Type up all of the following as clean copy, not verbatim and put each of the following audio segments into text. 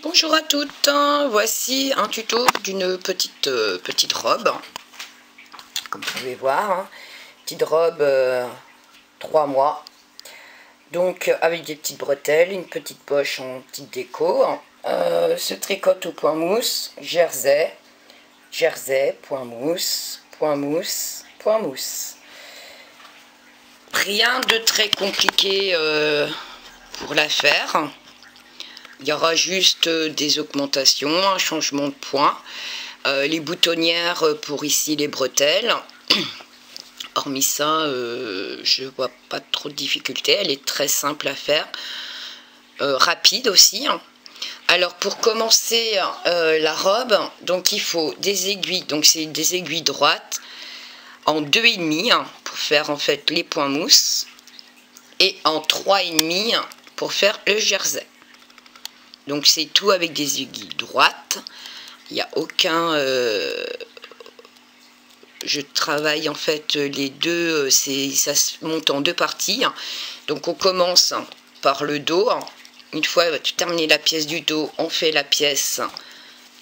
Bonjour à toutes, voici un tuto d'une petite robe, comme vous pouvez voir, petite robe 3 mois, donc avec des petites bretelles, une petite poche en petite déco, se tricote au point mousse, jersey, point mousse, point mousse, point mousse. Rien de très compliqué pour la faire. Il y aura juste des augmentations, un changement de point, les boutonnières pour ici les bretelles. Hormis ça, je vois pas trop de difficultés. Elle est très simple à faire, rapide aussi. Alors pour commencer la robe, donc il faut des aiguilles, donc c'est des aiguilles droites en 2,5 pour faire en fait les points mousse et en 3,5 pour faire le jersey. Donc c'est tout avec des aiguilles droites. Il n'y a aucun... je travaille en fait les deux, ça se monte en deux parties. Donc on commence par le dos. Une fois tu termines la pièce du dos, on fait la pièce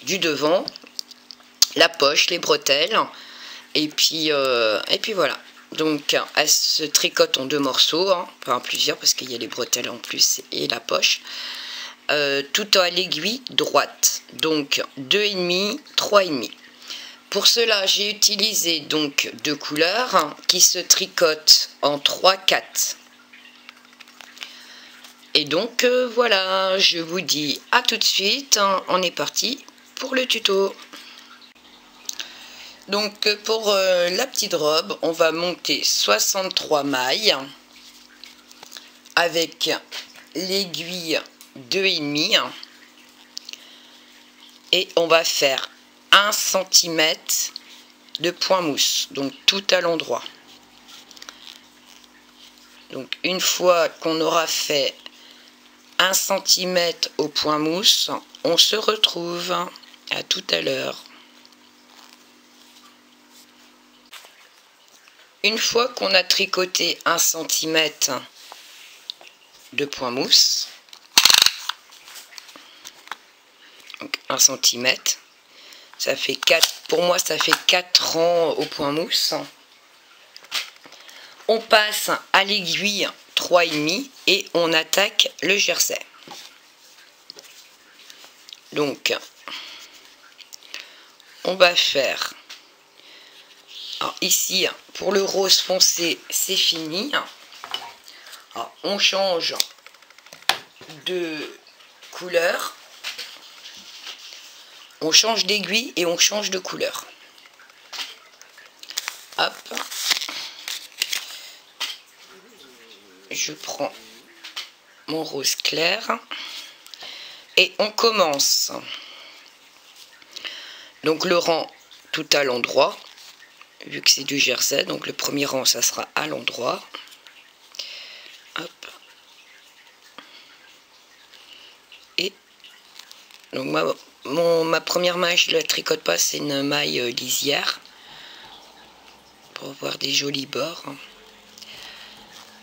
du devant, la poche, les bretelles. Et puis voilà. Donc elle se tricote en 2 morceaux, enfin plusieurs parce qu'il y a les bretelles en plus et la poche. Tout à l'aiguille droite, donc 2,5, 3,5. Pour cela, j'ai utilisé donc 2 couleurs qui se tricotent en 3-4. Et donc voilà, je vous dis à tout de suite, on est parti pour le tuto. Donc pour la petite robe, on va monter 63 mailles avec l'aiguille 2,5 et on va faire 1 cm de point mousse, donc tout à l'endroit. Donc une fois qu'on aura fait 1 cm au point mousse, on se retrouve à tout à l'heure. Une fois qu'on a tricoté 1 cm de point mousse, donc 1 cm, ça fait 4, pour moi ça fait 4 rangs au point mousse. On passe à l'aiguille 3,5 et on attaque le jersey. Donc on va faire, alors ici pour le rose foncé c'est fini. Alors, on change de couleur, on change d'aiguille et on change de couleur. Hop, je prends mon rose clair et on commence. Donc le rang tout à l'endroit, vu que c'est du jersey, donc le premier rang ça sera à l'endroit. Hop. Et donc ma première maille je la tricote pas, c'est une maille lisière pour avoir des jolis bords.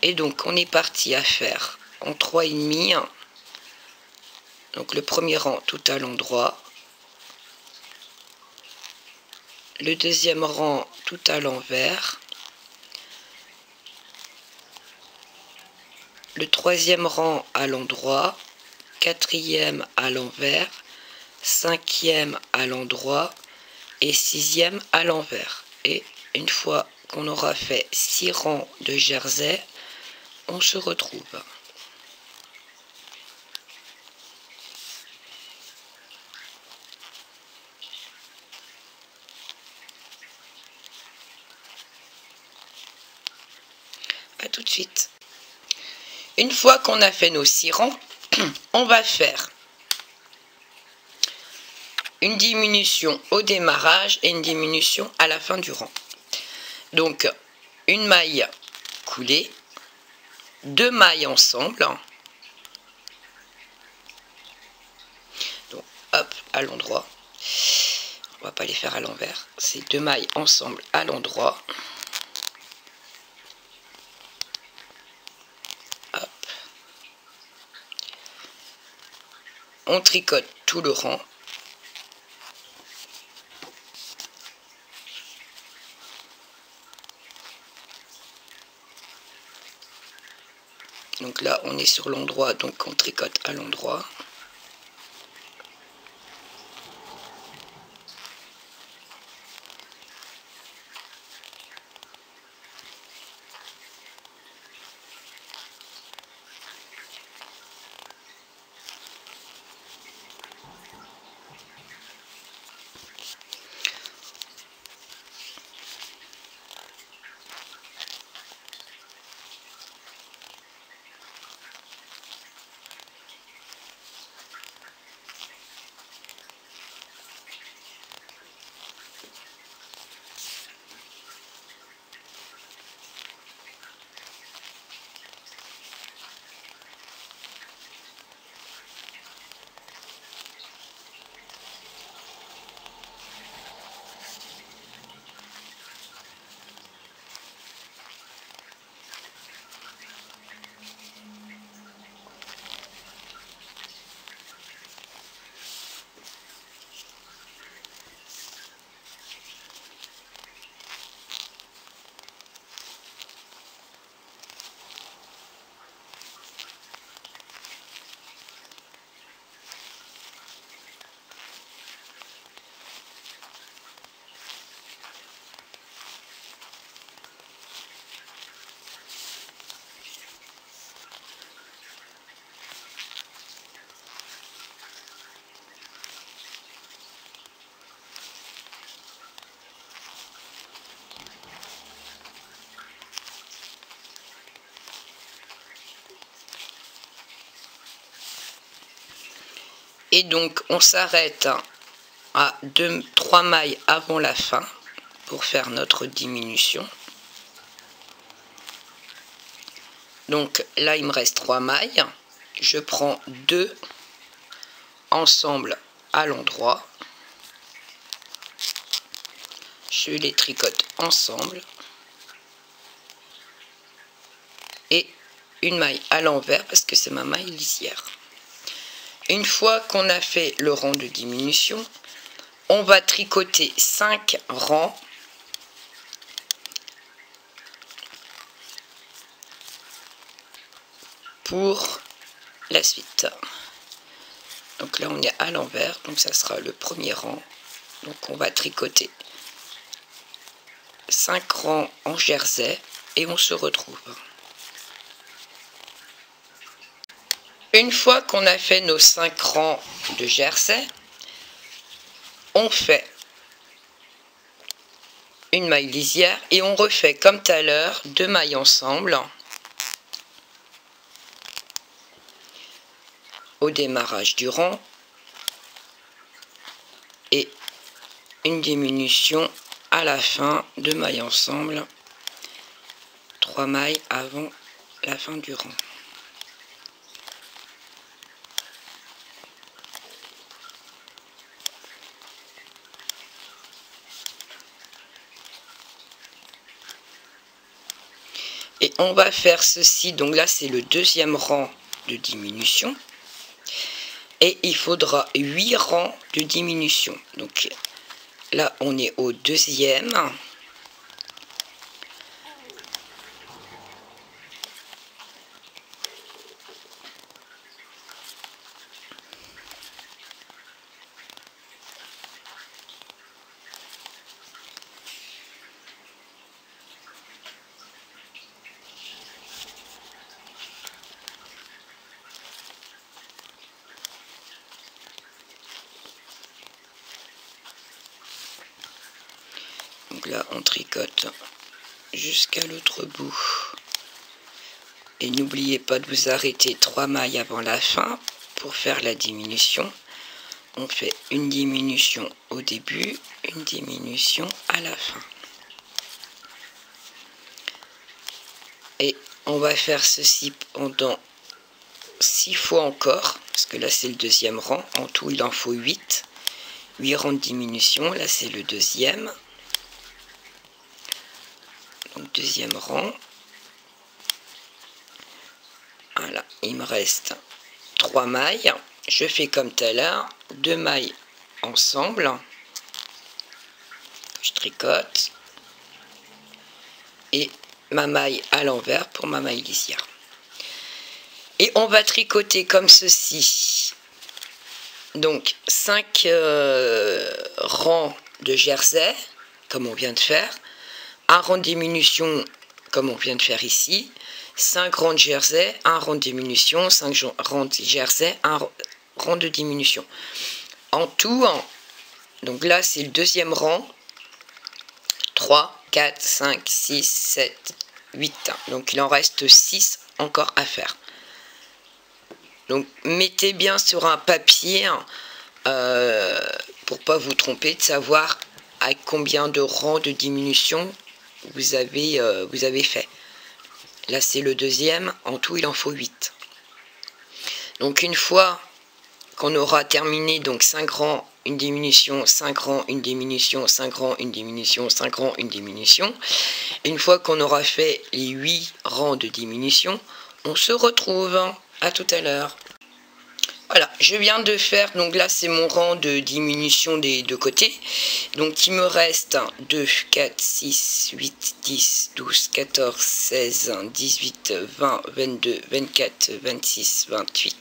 Et donc on est parti à faire en 3,5, donc le premier rang tout à l'endroit, le deuxième rang tout à l'envers, le troisième rang à l'endroit, quatrième à l'envers, cinquième à l'endroit et sixième à l'envers. Et une fois qu'on aura fait 6 rangs de jersey, on se retrouve. A tout de suite. Une fois qu'on a fait nos 6 rangs, on va faire une diminution au démarrage et une diminution à la fin du rang. Donc une maille coulée, 2 mailles ensemble, donc hop à l'endroit, on va pas les faire à l'envers, c'est 2 mailles ensemble à l'endroit, hop, on tricote tout le rang. Donc là, on est sur l'endroit, donc on tricote à l'endroit. Et donc on s'arrête à 3 mailles avant la fin pour faire notre diminution. Donc là il me reste 3 mailles, je prends 2 ensemble à l'endroit, je les tricote ensemble et une maille à l'envers parce que c'est ma maille lisière. Une fois qu'on a fait le rang de diminution, on va tricoter 5 rangs pour la suite. Donc là on est à l'envers, donc ça sera le premier rang. Donc on va tricoter 5 rangs en jersey et on se retrouve. Une fois qu'on a fait nos 5 rangs de jersey, on fait une maille lisière et on refait comme tout à l'heure 2 mailles ensemble au démarrage du rang et une diminution à la fin, 2 mailles ensemble, 3 mailles avant la fin du rang. Et on va faire ceci, donc là c'est le deuxième rang de diminution. Et il faudra 8 rangs de diminution. Donc là on est au deuxième. Donc là on tricote jusqu'à l'autre bout. Et n'oubliez pas de vous arrêter 3 mailles avant la fin pour faire la diminution. On fait une diminution au début, une diminution à la fin. Et on va faire ceci pendant 6 fois encore, parce que là c'est le deuxième rang. En tout il en faut 8. 8 rangs de diminution, là c'est le deuxième. Donc deuxième rang. Voilà, il me reste 3 mailles. je fais comme tout à l'heure, 2 mailles ensemble, je tricote, et ma maille à l'envers pour ma maille lisière. Et on va tricoter comme ceci, donc 5 rangs de jersey, comme on vient de faire, un rang de diminution, comme on vient de faire ici, 5 rangs de jersey, un rang de diminution, 5 rangs de jersey, un rang de diminution. En tout, donc là c'est le deuxième rang, 3, 4, 5, 6, 7, 8. Donc il en reste 6 encore à faire. Donc mettez bien sur un papier pour pas vous tromper, de savoir à combien de rangs de diminution vous avez fait. Là c'est le deuxième, en tout il en faut 8. Donc une fois qu'on aura terminé donc 5 rangs, une diminution, 5 rangs, une diminution, 5 rangs, une diminution, 5 rangs, une diminution. Une fois qu'on aura fait les 8 rangs de diminution, on se retrouve. À tout à l'heure. Voilà, je viens de faire, donc là c'est mon rang de diminution des deux côtés. Donc il me reste 2, 4, 6, 8, 10, 12, 14, 16, 18, 20, 22, 24, 26, 28,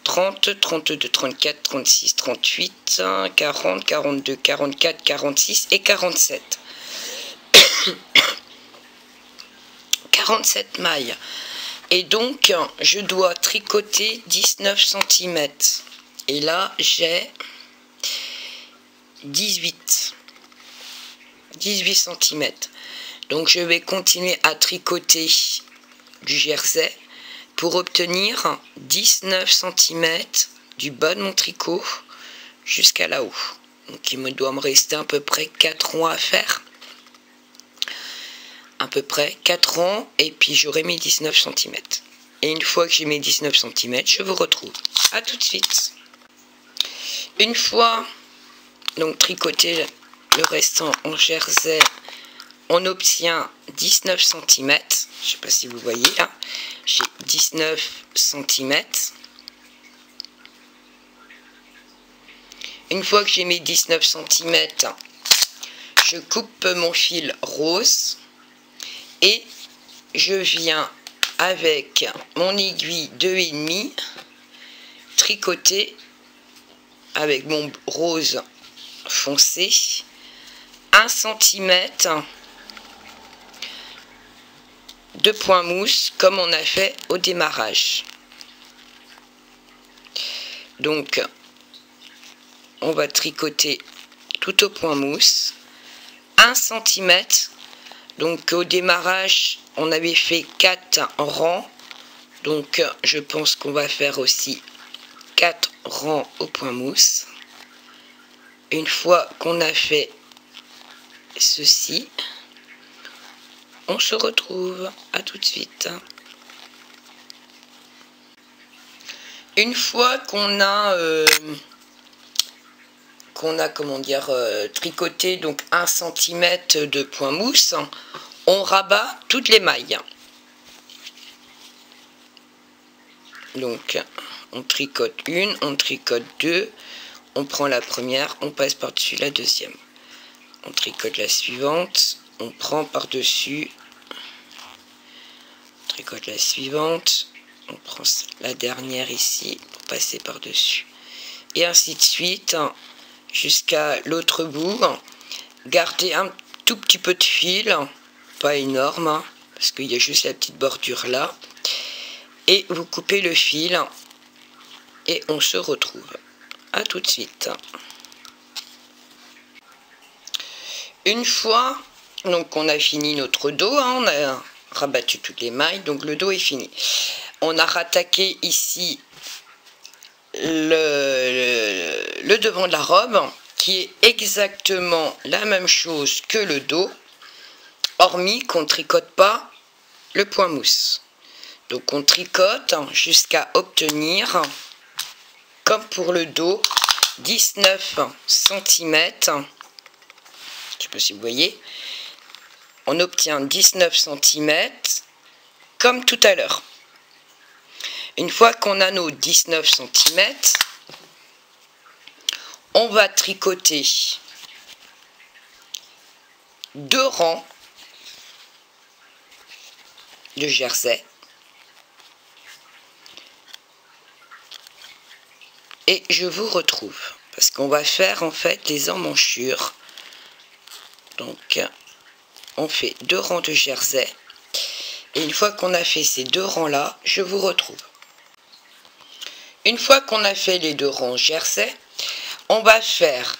30, 32, 34, 36, 38, 40, 42, 44, 46 et 47. 47 mailles. Et donc, je dois tricoter 19 cm. Et là, j'ai 18 cm. Donc, je vais continuer à tricoter du jersey pour obtenir 19 cm du bas de mon tricot jusqu'à là-haut. Donc, il doit me rester à peu près 4 rangs à faire. À peu près 4 rangs, et puis j'aurai mes 19 cm. Et une fois que j'ai mes 19 cm, je vous retrouve. À tout de suite. Une fois donc tricoté le restant en jersey, on obtient 19 cm. Je ne sais pas si vous voyez là. J'ai 19 cm. Une fois que j'ai mes 19 cm, je coupe mon fil rose. Et je viens avec mon aiguille 2,5 tricoter avec mon rose foncé 1 cm de point mousse comme on a fait au démarrage. Donc on va tricoter tout au point mousse 1 cm. Donc au démarrage, on avait fait 4 rangs. Donc je pense qu'on va faire aussi 4 rangs au point mousse. Une fois qu'on a fait ceci, on se retrouve. À tout de suite. Une fois qu'on a comment dire, tricoté donc 1 cm de point mousse, on rabat toutes les mailles. Donc on tricote une, on tricote deux, on prend la première, on passe par-dessus la deuxième. On tricote la suivante, on prend par-dessus, on tricote la suivante, on prend la dernière ici pour passer par-dessus. Et ainsi de suite, jusqu'à l'autre bout. Gardez un tout petit peu de fil, pas énorme, parce qu'il y a juste la petite bordure là. Et vous coupez le fil et on se retrouve. À tout de suite. Une fois donc on a fini notre dos, on a rabattu toutes les mailles, donc le dos est fini. On a rattaqué ici le devant de la robe, qui est exactement la même chose que le dos, hormis qu'on ne tricote pas le point mousse. Donc on tricote jusqu'à obtenir, comme pour le dos, 19 cm. Je sais pas si vous voyez. On obtient 19 cm comme tout à l'heure. Une fois qu'on a nos 19 cm, on va tricoter 2 rangs de jersey et je vous retrouve parce qu'on va faire en fait les emmanchures. Donc on fait 2 rangs de jersey et une fois qu'on a fait ces 2 rangs là, je vous retrouve. Une fois qu'on a fait les 2 rangs jersey, on va faire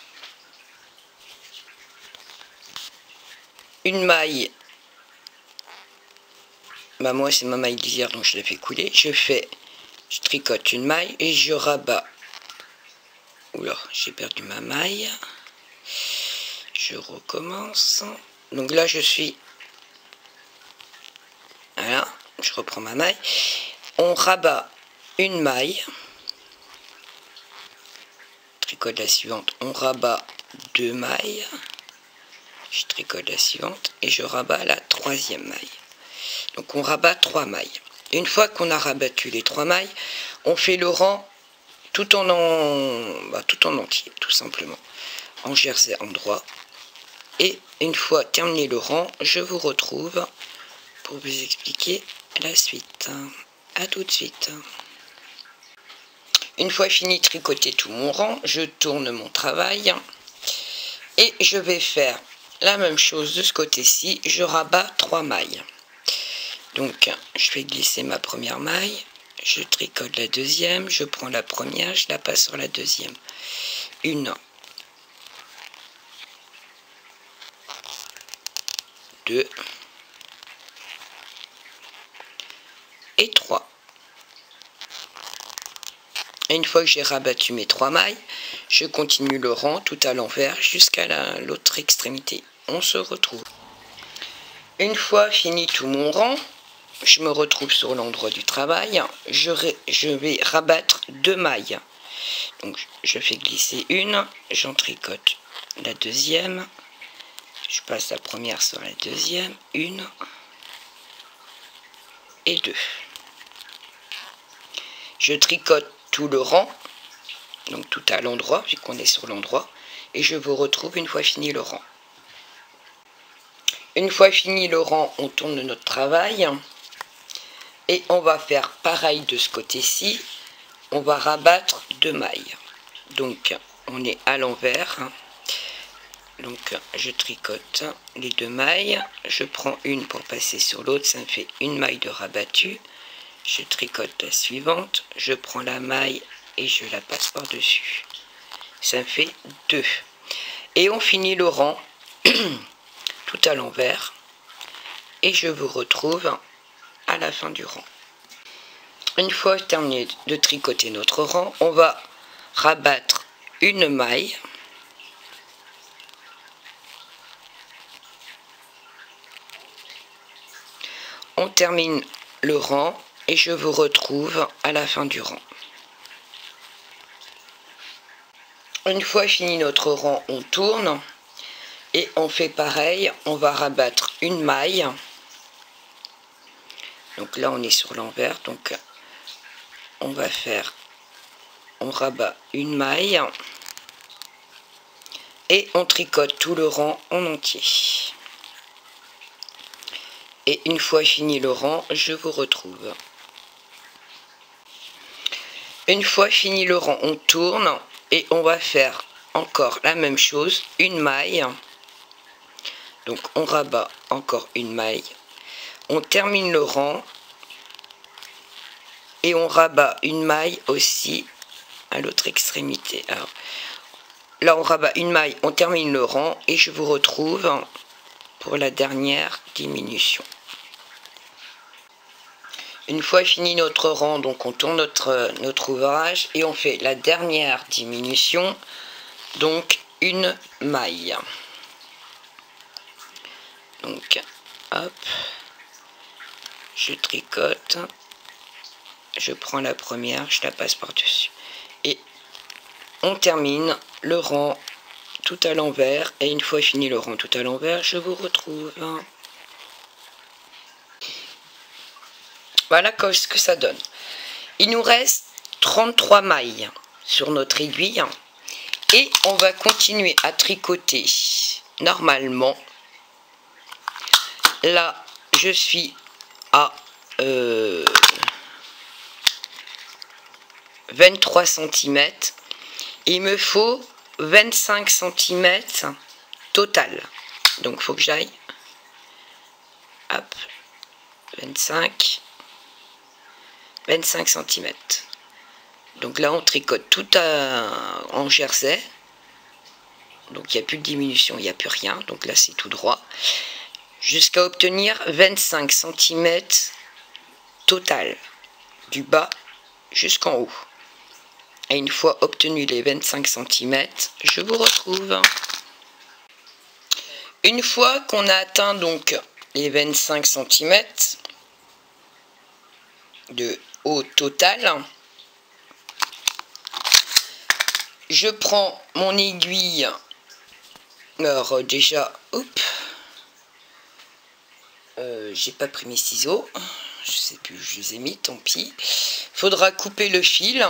une maille. Bah moi c'est ma maille lisière donc je la fais couler. Je tricote une maille et je rabats. Oula, j'ai perdu ma maille. Je recommence. Donc là je suis. Voilà, je reprends ma maille. On rabat une maille. Tricote la suivante. On rabat 2 mailles. Je tricote la suivante et je rabats la 3e maille. Donc on rabat 3 mailles. Une fois qu'on a rabattu les 3 mailles, on fait le rang tout en entier, tout simplement, en jersey endroit. Et une fois terminé le rang, je vous retrouve pour vous expliquer la suite. A tout de suite. Une fois fini de tricoter tout mon rang, je tourne mon travail et je vais faire la même chose de ce côté-ci. Je rabats 3 mailles. Donc je vais glisser ma première maille, je tricote la deuxième, je prends la première, je la passe sur la deuxième. 1, 2 et 3. Et une fois que j'ai rabattu mes 3 mailles, je continue le rang tout à l'envers jusqu'à l'autre extrémité. On se retrouve. Une fois fini tout mon rang, je me retrouve sur l'endroit du travail, je vais rabattre 2 mailles. Donc je fais glisser une, j'en tricote la deuxième, je passe la première sur la deuxième, 1 et 2. Je tricote tout le rang, donc tout à l'endroit, vu qu'on est sur l'endroit, et je vous retrouve une fois fini le rang. Une fois fini le rang, on tourne notre travail. Et on va faire pareil de ce côté-ci, on va rabattre 2 mailles. Donc on est à l'envers. Donc je tricote les 2 mailles, je prends une pour passer sur l'autre, ça me fait une maille de rabattu. Je tricote la suivante, je prends la maille et je la passe par-dessus. Ça me fait 2. Et on finit le rang tout à l'envers. Et je vous retrouve à la fin du rang. Une fois terminé de tricoter notre rang, on va rabattre une maille. On termine le rang et je vous retrouve à la fin du rang. Une fois fini notre rang, on tourne et on fait pareil, on va rabattre une maille. Donc là on est sur l'envers, donc on rabat une maille et on tricote tout le rang en entier. Et une fois fini le rang, je vous retrouve. Une fois fini le rang, on tourne et on va faire encore la même chose, une maille. Donc on rabat encore une maille. On termine le rang et on rabat une maille aussi à l'autre extrémité. Alors, là on rabat une maille, on termine le rang et je vous retrouve pour la dernière diminution. Une fois fini notre rang, donc on tourne notre ouvrage et on fait la dernière diminution, donc une maille. Donc hop, je tricote, je prends la première, je la passe par-dessus et on termine le rang tout à l'envers. Et une fois fini le rang tout à l'envers, je vous retrouve. Voilà ce que ça donne. Il nous reste 33 mailles sur notre aiguille et on va continuer à tricoter normalement. Là, je suis à 23 cm. Il me faut 25 cm total. Donc, il faut que j'aille. Hop, 25 cm. Donc là, on tricote tout en jersey. Donc, il n'y a plus de diminution, il n'y a plus rien. Donc là, c'est tout droit. Jusqu'à obtenir 25 cm total. Du bas jusqu'en haut. Et une fois obtenu les 25 cm, je vous retrouve. Une fois qu'on a atteint donc les 25 cm de haut total, je prends mon aiguille. Alors déjà, hop, j'ai pas pris mes ciseaux, je sais plus où je les ai mis, tant pis. Faudra couper le fil.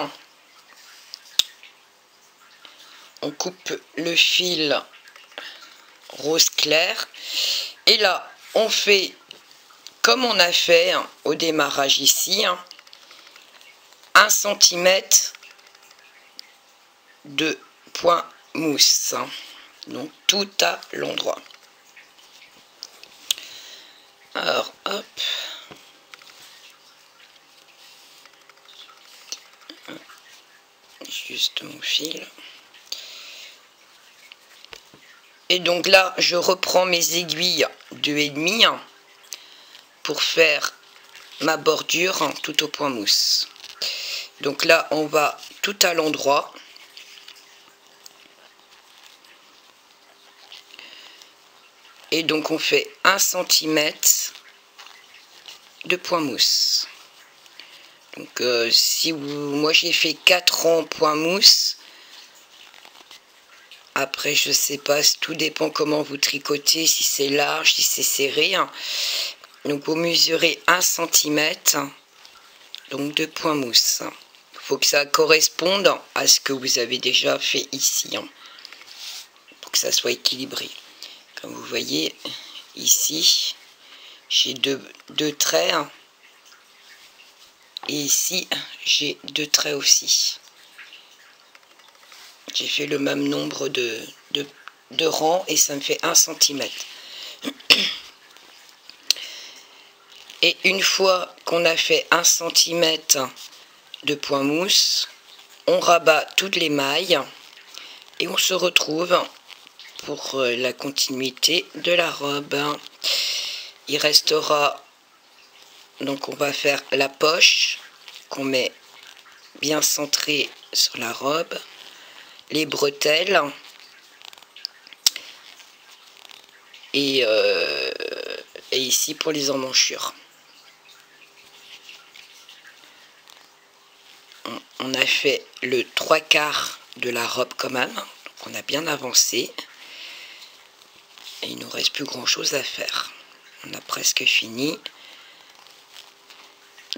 On coupe le fil rose clair. Et là, on fait comme on a fait au démarrage ici, 1 cm de point mousse. Donc tout à l'endroit. Alors, hop. Juste mon fil. Et donc là, je reprends mes aiguilles 2,5 pour faire ma bordure tout au point mousse. Donc là, on va tout à l'endroit. Et donc on fait 1 cm de point mousse. Donc moi j'ai fait 4 en point mousse. Après je sais pas, tout dépend comment vous tricotez, si c'est large, si c'est serré. Donc vous mesurez 1 cm donc de point mousse. Il faut que ça corresponde à ce que vous avez déjà fait ici, pour que ça soit équilibré. Comme vous voyez ici, j'ai deux traits. Et ici, j'ai 2 traits aussi. J'ai fait le même nombre de rangs et ça me fait 1 cm. Et une fois qu'on a fait 1 cm de point mousse, on rabat toutes les mailles et on se retrouve pour la continuité de la robe. Il restera, donc on va faire la poche qu'on met bien centrée sur la robe, les bretelles et ici pour les emmanchures. On a fait le 3/4 de la robe quand même, donc on a bien avancé et il nous reste plus grand chose à faire. On a presque fini.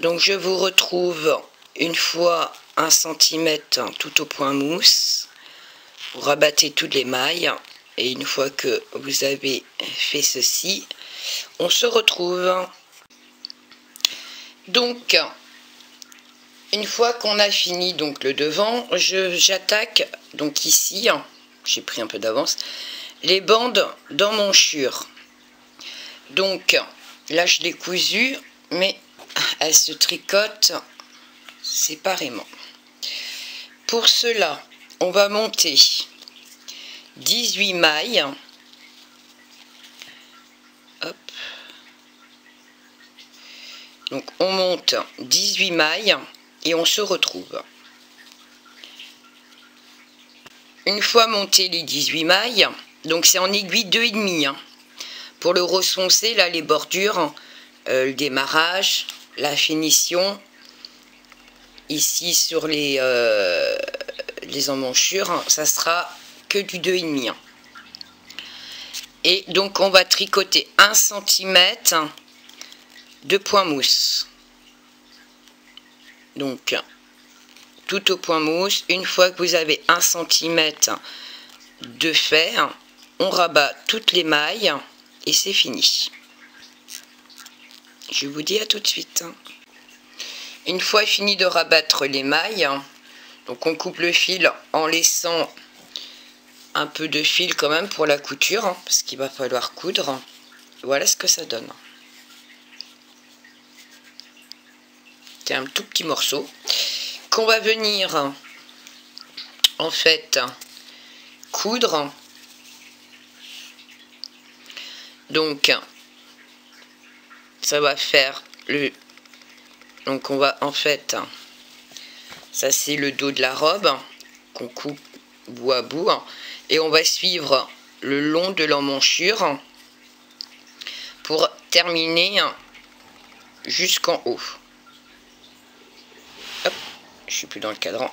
Donc je vous retrouve une fois 1 cm tout au point mousse. Vous rabattez toutes les mailles et une fois que vous avez fait ceci, on se retrouve. Donc une fois qu'on a fini donc le devant, j'attaque donc ici, j'ai pris un peu d'avance, les bandes d'emmanchure. Donc là je l'ai cousu, mais elle se tricote séparément. Pour cela, on va monter 18 mailles. Hop. Donc on monte 18 mailles et on se retrouve. Une fois monté les 18 mailles, donc c'est en aiguille 2,5. Pour le rose foncé, là les bordures, le démarrage, la finition, ici sur les emmanchures, ça sera que du 2,5. Et donc on va tricoter 1 cm de point mousse. donc tout au point mousse. Une fois que vous avez 1 cm de fer, on rabat toutes les mailles et c'est fini. Je vous dis à tout de suite. Une fois fini de rabattre les mailles, donc on coupe le fil en laissant un peu de fil quand même pour la couture, parce qu'il va falloir coudre. Voilà ce que ça donne. C'est un tout petit morceau qu'on va venir en fait coudre. Donc ça va faire le... Donc on va en fait... Ça c'est le dos de la robe qu'on coupe bout à bout. Et on va suivre le long de l'emmanchure pour terminer jusqu'en haut. Hop, je suis plus dans le cadran.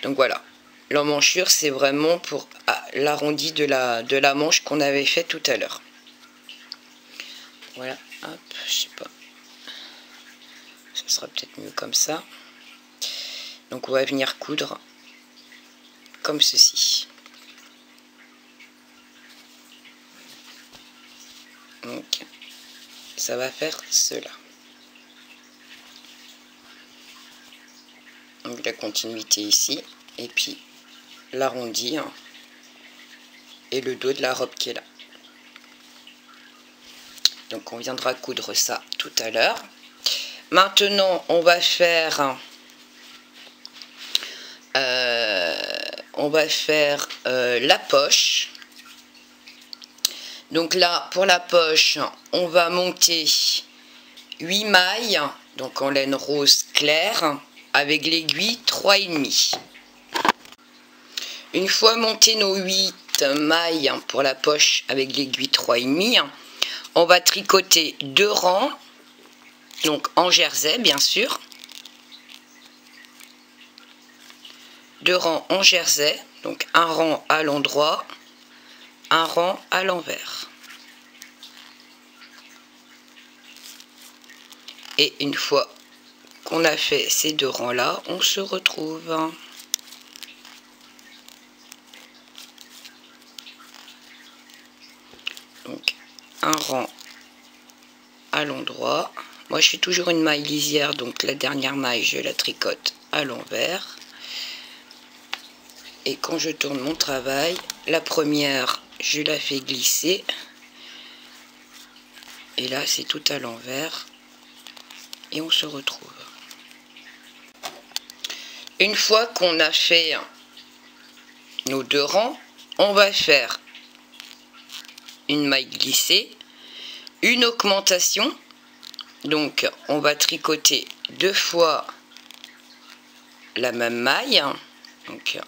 Donc voilà. L'emmanchure c'est vraiment pour l'arrondi de la manche qu'on avait fait tout à l'heure. Voilà, hop, je sais pas. Ça sera peut-être mieux comme ça. Donc on va venir coudre comme ceci. Donc ça va faire cela. Donc la continuité ici, et puis l'arrondi et le dos de la robe qui est là. Donc on viendra coudre ça tout à l'heure. Maintenant on va faire la poche. Donc là pour la poche on va monter 8 mailles, donc en laine rose claire, avec l'aiguille 3,5. Une fois monté nos 8 mailles pour la poche avec l'aiguille 3,5, on va tricoter 2 rangs, donc en jersey bien sûr. 2 rangs en jersey, donc un rang à l'endroit, un rang à l'envers. Et une fois qu'on a fait ces 2 rangs là, on se retrouve. Donc un rang à l'endroit. Moi je fais toujours une maille lisière, donc la dernière maille je la tricote à l'envers. Et quand je tourne mon travail, la première je la fais glisser. Et là c'est tout à l'envers. Et on se retrouve. Une fois qu'on a fait nos 2 rangs, on va faire une maille glissée, une augmentation. Donc on va tricoter 2 fois la même maille. Donc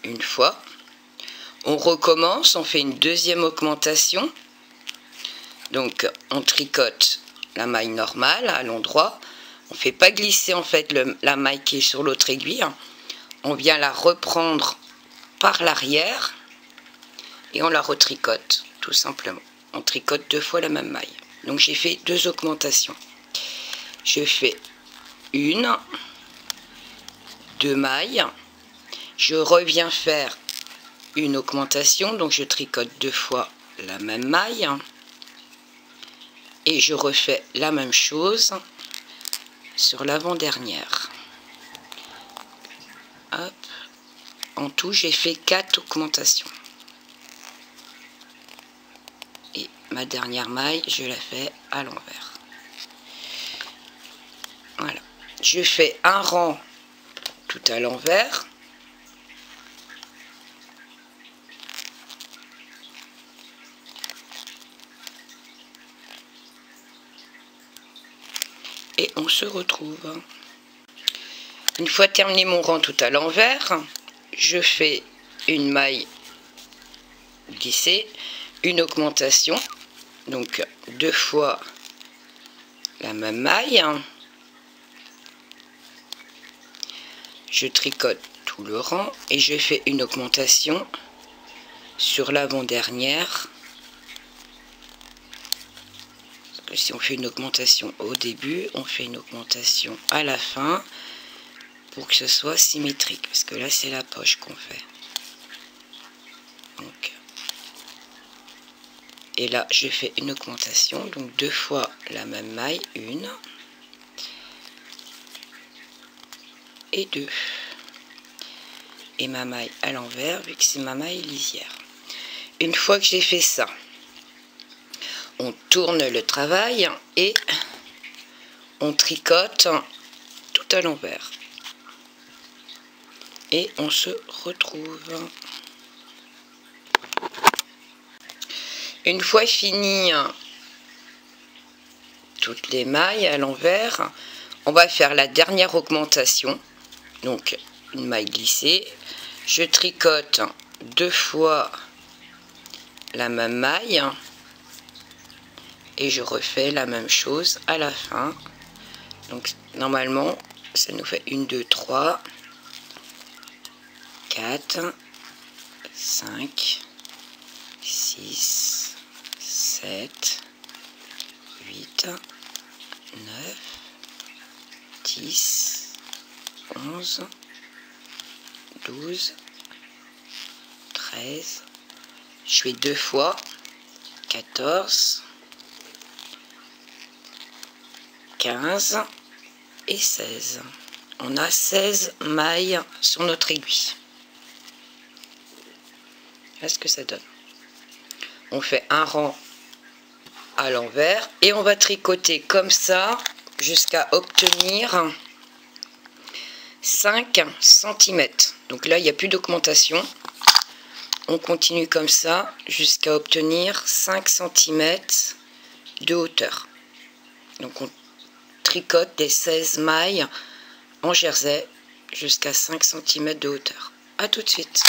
une fois. On recommence, on fait une deuxième augmentation. Donc on tricote la maille normale à l'endroit. On ne fait pas glisser en fait la maille qui est sur l'autre aiguille. On vient la reprendre par l'arrière et on la retricote tout simplement. On tricote 2 fois la même maille. Donc j'ai fait 2 augmentations. Je fais 1, 2 mailles. Je reviens faire une augmentation, donc je tricote 2 fois la même maille. Et je refais la même chose sur l'avant-dernière. Hop. En tout, j'ai fait 4 augmentations. Et ma dernière maille, je la fais à l'envers. Voilà. Je fais un rang tout à l'envers. Et on se retrouve. Une fois terminé mon rang tout à l'envers, je fais une maille glissée, une augmentation, donc 2 fois la même maille. Je tricote tout le rang et je fais une augmentation sur l'avant-dernière. si on fait une augmentation au début, on fait une augmentation à la fin pour que ce soit symétrique, parce que là c'est la poche qu'on fait. Donc, et là je fais une augmentation, donc 2 fois la même maille, 1 et 2, et ma maille à l'envers vu que c'est ma maille lisière. Une fois que j'ai fait ça, on tourne le travail et on tricote tout à l'envers. Et on se retrouve. Une fois fini toutes les mailles à l'envers, on va faire la dernière augmentation. Donc une maille glissée. Je tricote 2 fois la même maille. Et je refais la même chose à la fin. Donc normalement, ça nous fait 1, 2, 3, 4, 5, 6, 7, 8, 9, 10, 11, 12, 13, je fais 2 fois, 14, 15 et 16. On a 16 mailles sur notre aiguille. Voilà ce que ça donne. On fait un rang à l'envers et on va tricoter comme ça jusqu'à obtenir 5 cm. Donc là, il n'y a plus d'augmentation. On continue comme ça jusqu'à obtenir 5 cm de hauteur. Donc on tricote des 16 mailles en jersey jusqu'à 5 cm de hauteur. A tout de suite.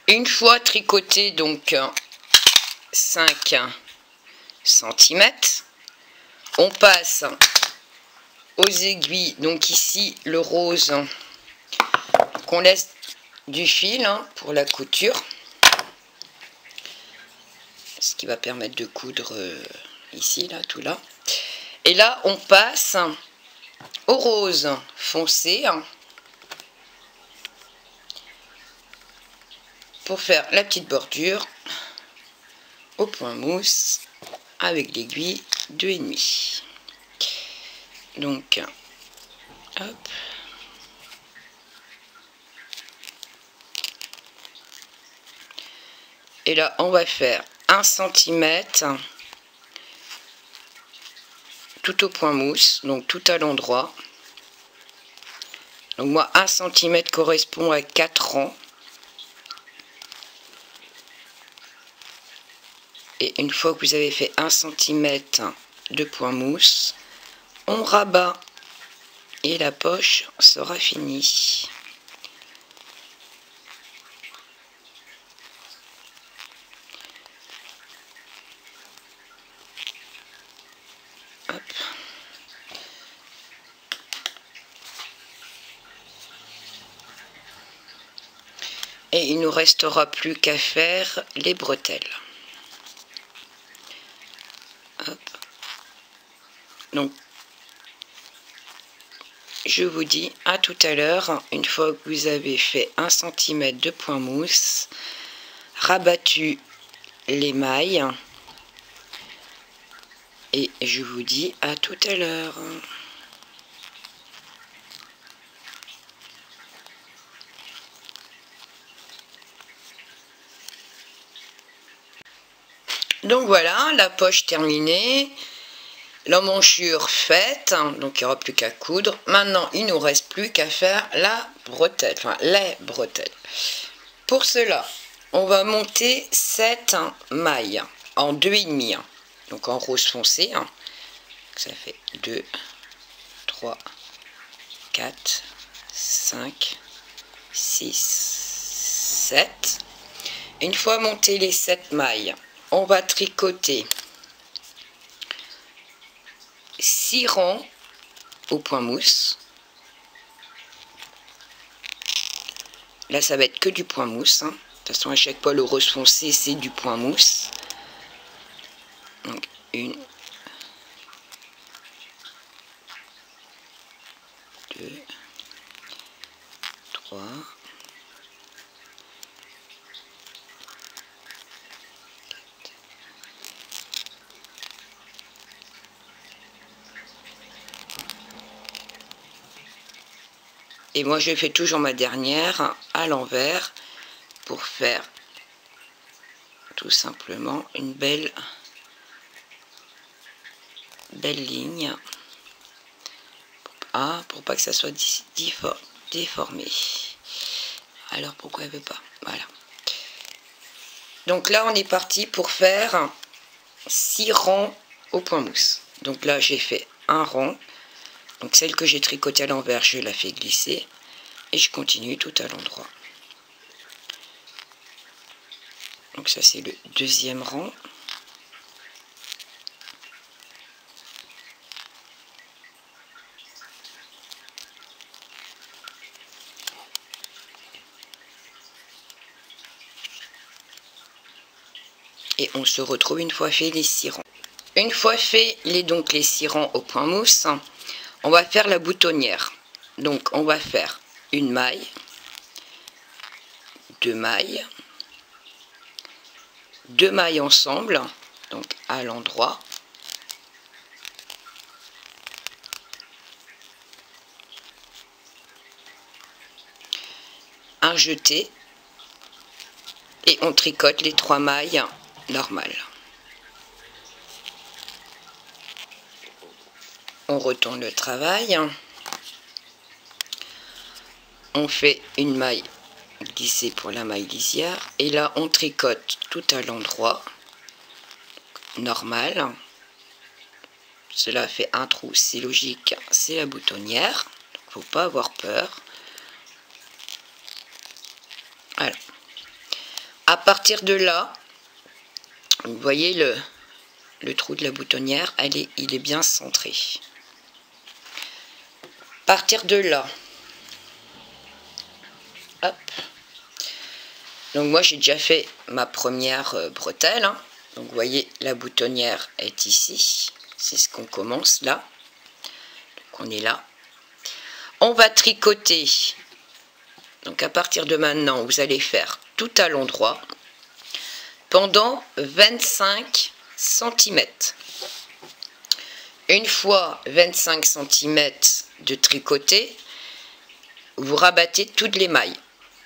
Une fois tricoté donc 5 cm, on passe aux aiguilles. Donc ici le rose qu'on laisse du fil pour la couture, ce qui va permettre de coudre ici, là, tout là. Et là on passe au rose foncé pour faire la petite bordure au point mousse avec l'aiguille 2,5. Donc hop, et là on va faire 1 cm tout au point mousse, donc tout à l'endroit. Donc moi 1 cm correspond à 4 rangs. Et une fois que vous avez fait 1 cm de point mousse, on rabat et la poche sera finie. Hop. Et il nous restera plus qu'à faire les bretelles. Hop. Donc je vous dis à tout à l'heure, une fois que vous avez fait 1 cm de point mousse, rabattu les mailles, et je vous dis à tout à l'heure. Donc voilà, la poche terminée, l'emmanchure faite, donc il n'y aura plus qu'à coudre. Maintenant, il ne nous reste plus qu'à faire la bretelle, enfin les bretelles. Pour cela, on va monter 7 mailles en 2,5, donc en rose foncé. Ça fait 2, 3, 4, 5, 6, 7. Une fois monté les 7 mailles, on va tricoter 6 rangs au point mousse. Là, ça va être que du point mousse. De toute façon, à chaque fois, le rose foncé, c'est du point mousse. 1, 2, 3, 4. Et moi je fais toujours ma dernière à l'envers pour faire tout simplement une belle ligne. Pour pas que ça soit déformé. Alors pourquoi elle veut pas? Voilà. Donc là on est parti pour faire 6 rangs au point mousse. Donc là j'ai fait un rang. Donc celle que j'ai tricotée à l'envers, je la fais glisser. Et je continue tout à l'endroit. Donc ça c'est le deuxième rang. Et on se retrouve une fois fait les 6 rangs. Une fois fait les 6 rangs au point mousse, on va faire la boutonnière. Donc on va faire une maille, 2 mailles, 2 mailles ensemble, donc à l'endroit, un jeté, et on tricote les 3 mailles normales. On retourne le travail, on fait une maille glissée pour la maille lisière, et là on tricote tout à l'endroit normal. Cela fait un trou, c'est logique, c'est la boutonnière, donc faut pas avoir peur. Voilà. À partir de là, vous voyez le trou de la boutonnière, il est bien centré. À partir de là, hop. Donc moi j'ai déjà fait ma première bretelle. Hein. Donc vous voyez, la boutonnière est ici. C'est ce qu'on commence là. Donc on est là. On va tricoter. Donc à partir de maintenant, vous allez faire tout à l'endroit pendant 25 cm. Une fois 25 cm de tricoté, vous rabattez toutes les mailles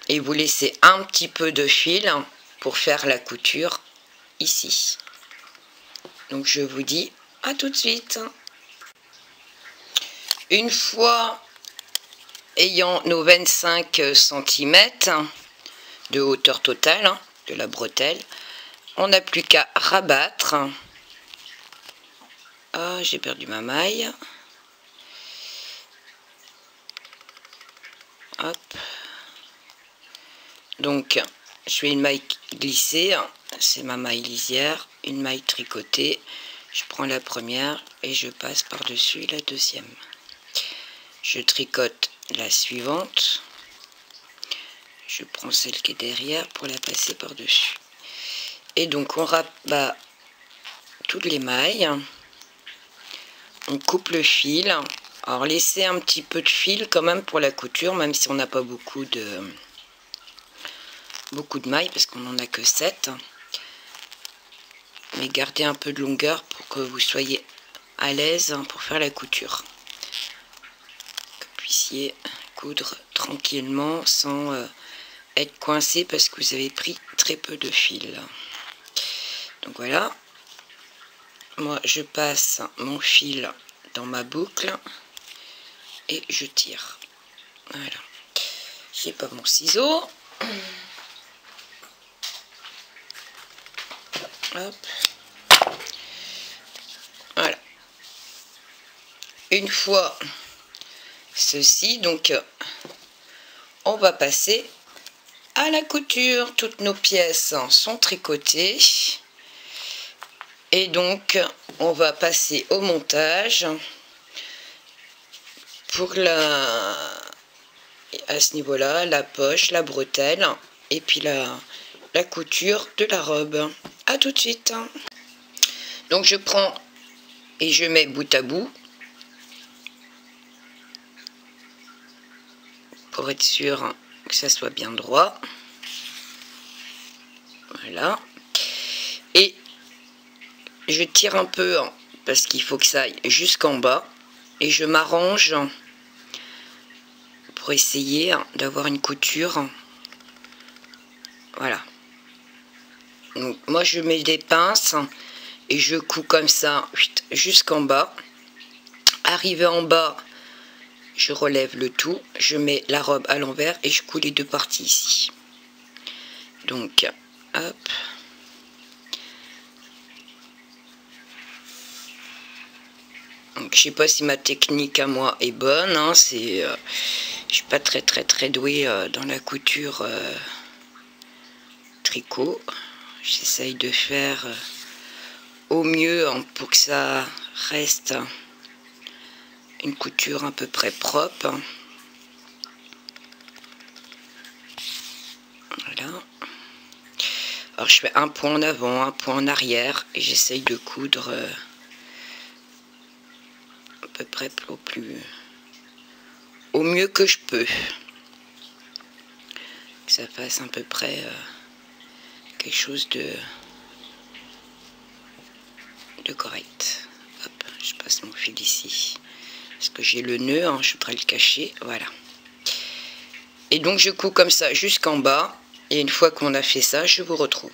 et vous laissez un petit peu de fil pour faire la couture ici. Donc je vous dis à tout de suite. Une fois ayant nos 25 cm de hauteur totale de la bretelle, on n'a plus qu'à rabattre. Ah, j'ai perdu ma maille. Hop. Donc, je fais une maille glissée, c'est ma maille lisière, une maille tricotée. Je prends la première et je passe par-dessus la deuxième. Je tricote la suivante. Je prends celle qui est derrière pour la passer par-dessus. Et donc, on rabat toutes les mailles. On coupe le fil. Alors, laissez un petit peu de fil quand même pour la couture, même si on n'a pas beaucoup de mailles, parce qu'on n'en a que 7. Mais gardez un peu de longueur pour que vous soyez à l'aise pour faire la couture. Que vous puissiez coudre tranquillement sans être coincé parce que vous avez pris très peu de fil. Donc voilà. Moi, je passe mon fil dans ma boucle et je tire. Voilà. J'ai pas mon ciseau. Hop. Voilà. Une fois ceci, donc on va passer à la couture. Toutes nos pièces sont tricotées. Et donc, on va passer au montage pour à ce niveau-là, la poche, la bretelle et puis la couture de la robe. À tout de suite. Donc je prends et je mets bout à bout pour être sûr que ça soit bien droit. Voilà. Et je tire un peu parce qu'il faut que ça aille jusqu'en bas. Et je m'arrange pour essayer d'avoir une couture. Voilà. Donc, moi je mets des pinces et je couds comme ça jusqu'en bas. Arrivé en bas, je relève le tout, je mets la robe à l'envers et je couds les deux parties ici. Donc, hop. Donc, je sais pas si ma technique à moi est bonne, hein, je suis pas très douée dans la couture tricot. J'essaye de faire au mieux pour que ça reste une couture à peu près propre. Voilà. Alors je fais un point en avant, un point en arrière et j'essaye de coudre à peu près au mieux que je peux. Que ça fasse à peu près quelque chose de correct. Hop, je passe mon fil ici. Parce que j'ai le nœud, hein, je voudrais le cacher. Voilà. Et donc je couds comme ça jusqu'en bas. Et une fois qu'on a fait ça, je vous retrouve.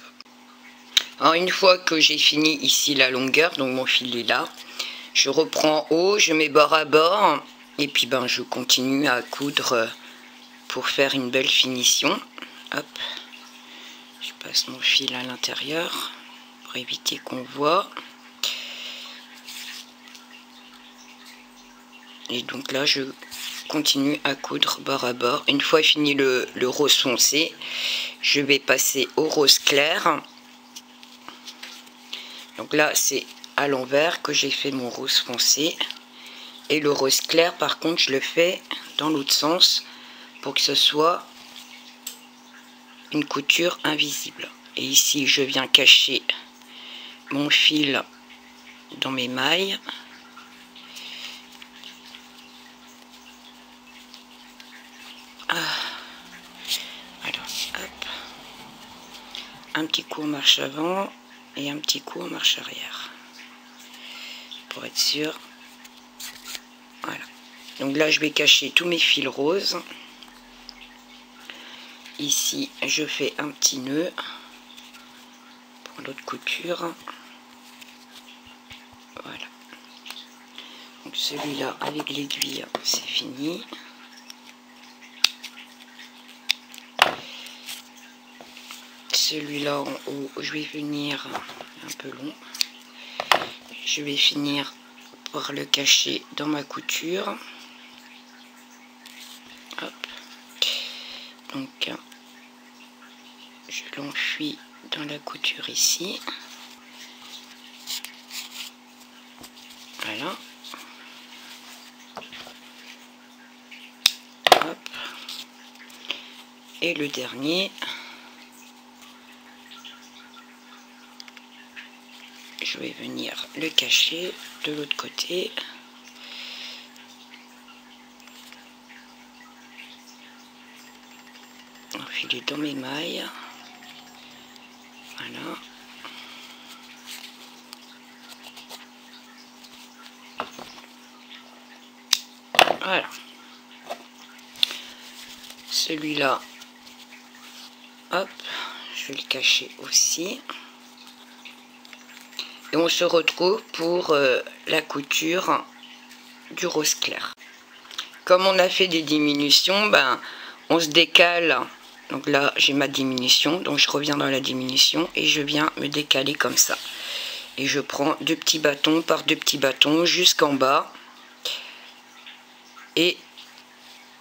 Alors une fois que j'ai fini ici la longueur, donc mon fil est là, je reprends en haut, je mets bord à bord. Et puis ben je continue à coudre pour faire une belle finition. Hop. Je passe mon fil à l'intérieur pour éviter qu'on voit. Et donc là, je continue à coudre bord à bord. Une fois fini le rose foncé, je vais passer au rose clair. Donc là, c'est à l'envers que j'ai fait mon rose foncé. Et le rose clair, par contre, je le fais dans l'autre sens pour que ce soit une couture invisible. Et ici, je viens cacher mon fil dans mes mailles. Voilà, hop. Un petit coup en marche avant et un petit coup en marche arrière. Pour être sûr. Voilà. Donc là, je vais cacher tous mes fils roses. Ici, je fais un petit nœud pour l'autre couture. Voilà. Donc celui-là, avec l'aiguille, c'est fini. Celui-là en haut, je vais venir un peu long. Je vais finir par le cacher dans ma couture. Hop. Donc, je l'enfuis dans la couture ici. Voilà. Hop. Et le dernier. Je vais venir le cacher de l'autre côté. Enfiler dans mes mailles. Voilà. Voilà. Celui-là, hop, je vais le cacher aussi. Et on se retrouve pour la couture du rose clair. Comme on a fait des diminutions, ben, on se décale. Donc là, j'ai ma diminution. Donc je reviens dans la diminution et je viens me décaler comme ça. Et je prends 2 petits bâtons par 2 petits bâtons jusqu'en bas. Et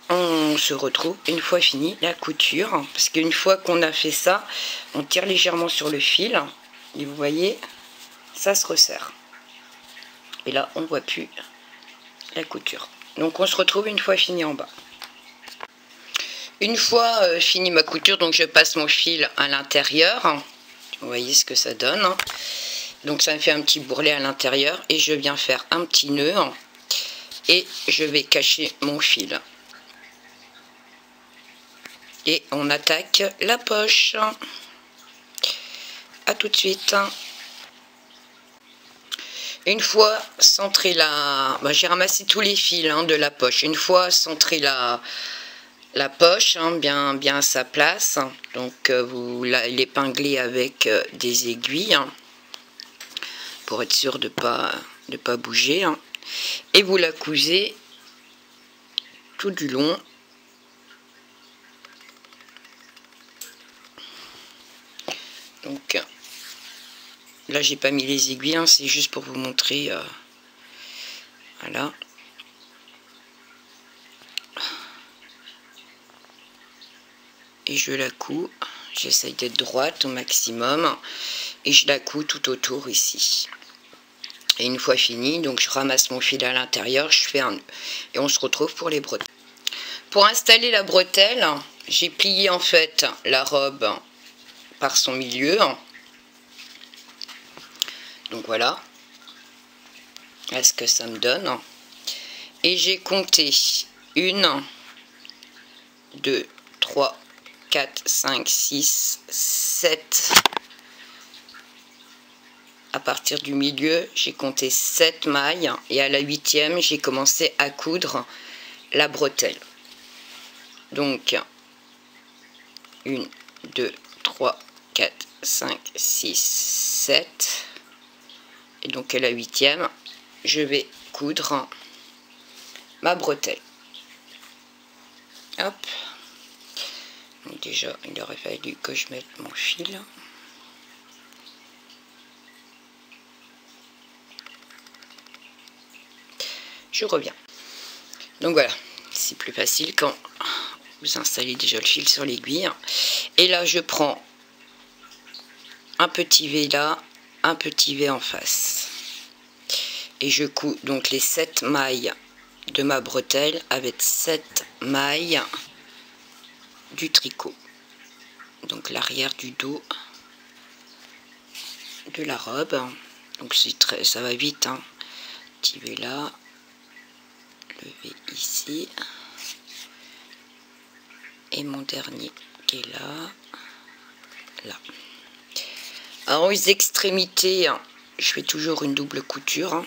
on se retrouve une fois fini la couture. Parce qu'une fois qu'on a fait ça, on tire légèrement sur le fil. Et vous voyez, ça se resserre. Et là, on ne voit plus la couture. Donc on se retrouve une fois fini en bas. Une fois fini ma couture, donc je passe mon fil à l'intérieur. Vous voyez ce que ça donne. Donc ça me fait un petit bourrelet à l'intérieur et je viens faire un petit nœud et je vais cacher mon fil. Et on attaque la poche. À tout de suite. Une fois centré j'ai ramassé tous les fils de la poche. Une fois centré la poche bien à sa place, donc vous l'épinglez avec des aiguilles pour être sûr de pas bouger, et vous la cousez tout du long. Donc là j'ai pas mis les aiguilles, c'est juste pour vous montrer. Voilà. Et je la couds, j'essaye d'être droite au maximum et je la couds tout autour ici. Et une fois fini, donc je ramasse mon fil à l'intérieur, je fais un nœud et on se retrouve pour les bretelles. Pour installer la bretelle, j'ai plié en fait la robe par son milieu. Donc voilà ce que ça me donne. Et j'ai compté 1, 2, 3, 4, 5, 6, 7. À partir du milieu, j'ai compté 7 mailles et à la 8e, j'ai commencé à coudre la bretelle. Donc 1, 2, 3, 4, 5, 6, 7. Et donc à la 8e, je vais coudre ma bretelle. Hop. Donc déjà, il aurait fallu que je mette mon fil. Je reviens. Donc voilà, c'est plus facile quand vous installez déjà le fil sur l'aiguille. Et là, je prends un petit V là, un petit V en face. Et je couds donc les 7 mailles de ma bretelle avec 7 mailles du tricot. Donc l'arrière du dos de la robe. Donc ça va vite, petit V là, le V ici, et mon dernier qui est là. Alors aux extrémités, je fais toujours une double couture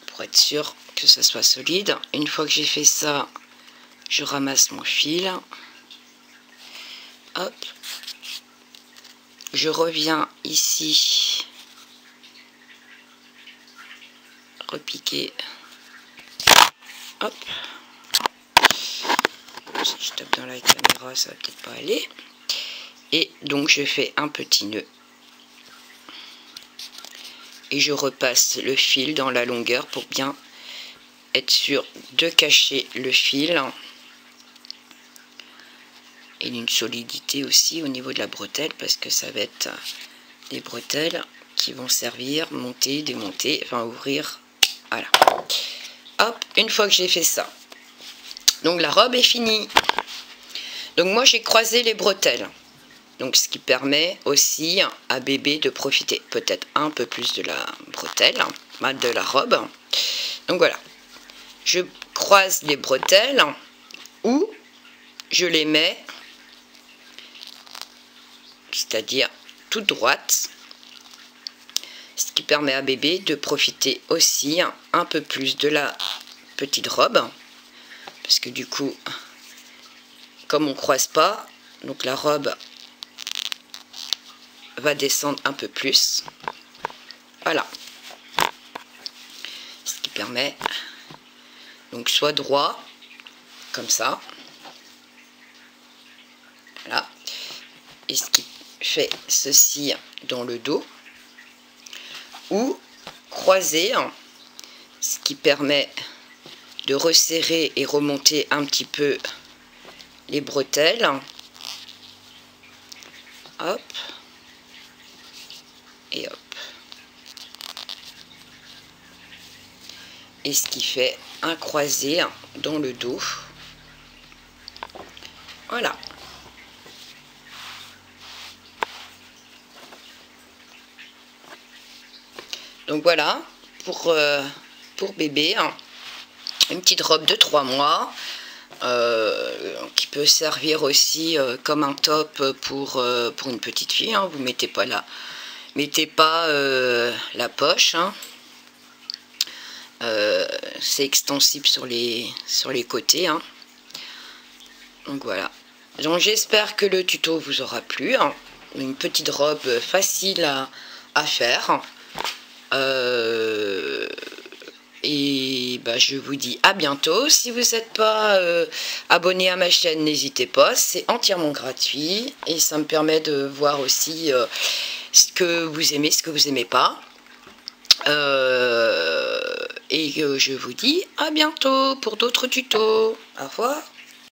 pour être sûr que ça soit solide. Une fois que j'ai fait ça, je ramasse mon fil. Hop. Je reviens ici, repiquer. Hop. Si je tape dans la caméra, ça va peut-être pas aller. Et donc je fais un petit nœud. Et je repasse le fil dans la longueur pour bien être sûr de cacher le fil. Et d'une solidité aussi au niveau de la bretelle, parce que ça va être des bretelles qui vont servir, monter, démonter, enfin ouvrir. Voilà. Hop, une fois que j'ai fait ça. Donc la robe est finie. Donc moi j'ai croisé les bretelles. Donc ce qui permet aussi à bébé de profiter peut-être un peu plus de la bretelle, de la robe. Donc voilà. Je croise les bretelles ou je les mets, c'est-à-dire toute droite, ce qui permet à bébé de profiter aussi un peu plus de la petite robe, parce que du coup, comme on croise pas, donc la robe va descendre un peu plus. Voilà. Ce qui permet donc soit droit, comme ça. Voilà. Et ce qui fait ceci dans le dos, ou croisé, ce qui permet de resserrer et remonter un petit peu les bretelles. Hop. Et hop. Et ce qui fait un croisé dans le dos. Voilà. Donc voilà, pour bébé, hein. Une petite robe de 3 mois, qui peut servir aussi comme un top pour une petite fille, hein. Vous mettez pas la poche, hein. C'est extensible sur les côtés, hein. Donc voilà. Donc j'espère que le tuto vous aura plu, hein. Une petite robe facile à faire. Et bah, je vous dis à bientôt. Si vous n'êtes pas abonné à ma chaîne, n'hésitez pas. C'est entièrement gratuit. Et ça me permet de voir aussi ce que vous aimez, ce que vous n'aimez pas. Et je vous dis à bientôt pour d'autres tutos. Au revoir.